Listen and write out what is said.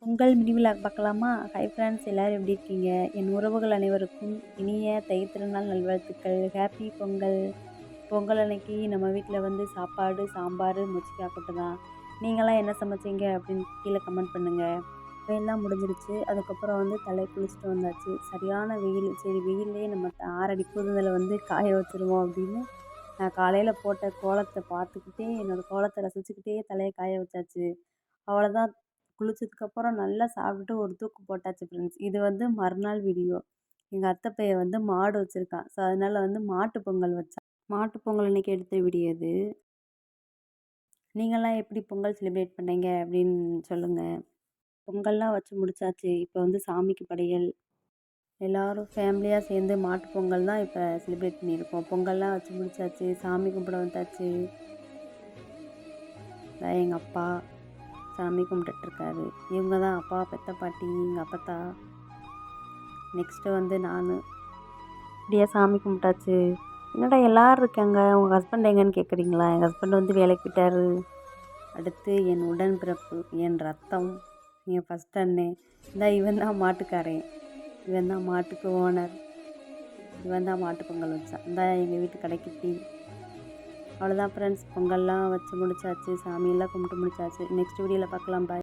Pongal mini vlog பார்க்கலாமா? Hi friends, எல்லோரும் எப்படி இருக்கீங்க? என் உறவுகள் அனைவருக்கும் இனிய தை திருநாள் நல்வாழ்த்துக்கள். ஹாப்பி பொங்கல். பொங்கல் அன்னைக்கு நம்ம வீட்டில் வந்து சாப்பாடு, சாம்பார், மொச்சிக்காய் கூட்டு தான். நீங்களாம் என்ன சமைச்சீங்க அப்படின்னு கீழே கமெண்ட் பண்ணுங்கள். வேலைலாம் முடிஞ்சிருச்சு. அதுக்கப்புறம் வந்து தலை குளிச்சுட்டு வந்தாச்சு. சரியான வெயில். சரி, வெயிலே நம்ம ஆறடி புதுதில் வந்து காய வச்சுருவோம் அப்படின்னு நான் காலையில் போட்ட கோலத்தை பார்த்துக்கிட்டே என்னோடய கோலத்தை ரசிச்சுக்கிட்டே தலையை காய வச்சாச்சு. அவ்வளோதான். குளிச்சதுக்கப்புறம் நல்லா சாப்பிட்டுட்டு ஒரு தூக்கு போட்டாச்சு ஃப்ரெண்ட்ஸ். இது வந்து மறுநாள் வீடியோ. எங்கள் அத்தை பையன் வந்து மாடு வச்சுருக்கான். ஸோ அதனால் வந்து மாட்டு பொங்கல் வச்சான். மாட்டு பொங்கல் அன்றைக்கி எடுத்த வீடியோ இது. நீங்கள்லாம் எப்படி பொங்கல் செலிப்ரேட் பண்ணீங்க அப்படின்னு சொல்லுங்கள். பொங்கல்லாம் வச்சு முடிச்சாச்சு. இப்போ வந்து சாமிக்கு படையல். எல்லோரும் ஃபேமிலியாக சேர்ந்து மாட்டு பொங்கல் தான் இப்போ செலிப்ரேட் பண்ணியிருக்கோம். பொங்கல்லாம் வச்சு முடிச்சாச்சு. சாமி கும்பிட வந்தாச்சு. எங்கள் அப்பா சாமி கும்பிட்டுட்ருக்காரு. இவங்க தான் அப்பா, பெத்த பாட்டி, எங்கள் அப்பத்தா. நெக்ஸ்ட்டு வந்து நான் இப்படியே சாமி கும்பிட்டாச்சு. என்னடா எல்லோரும் இருக்காங்க, உங்கள் ஹஸ்பண்ட் எங்கன்னு கேட்குறீங்களா? எங்கள் ஹஸ்பண்ட் வந்து வேலைக்கு போயிட்டார். அடுத்து என் உடன்பிறப்பு, என் ரத்தம், என் ஃபஸ்ட் அண்ணன். இவன் தான் மாட்டுக்காரன். இவன் தான் மாட்டுக்கு ஓனர். இவன் தான் மாட்டு பொங்கல் வச்சான். எங்கள் வீட்டு கடைக்குட்டி. அவ்வளோதான் ஃப்ரெண்ட்ஸ், பொங்கல்லாம் வச்சு முடிச்சாச்சு. சாமியெல்லாம் கும்பிட்டு முடிச்சாச்சு. நெக்ஸ்ட் வீடியோவில் பார்க்கலாம். பாய்.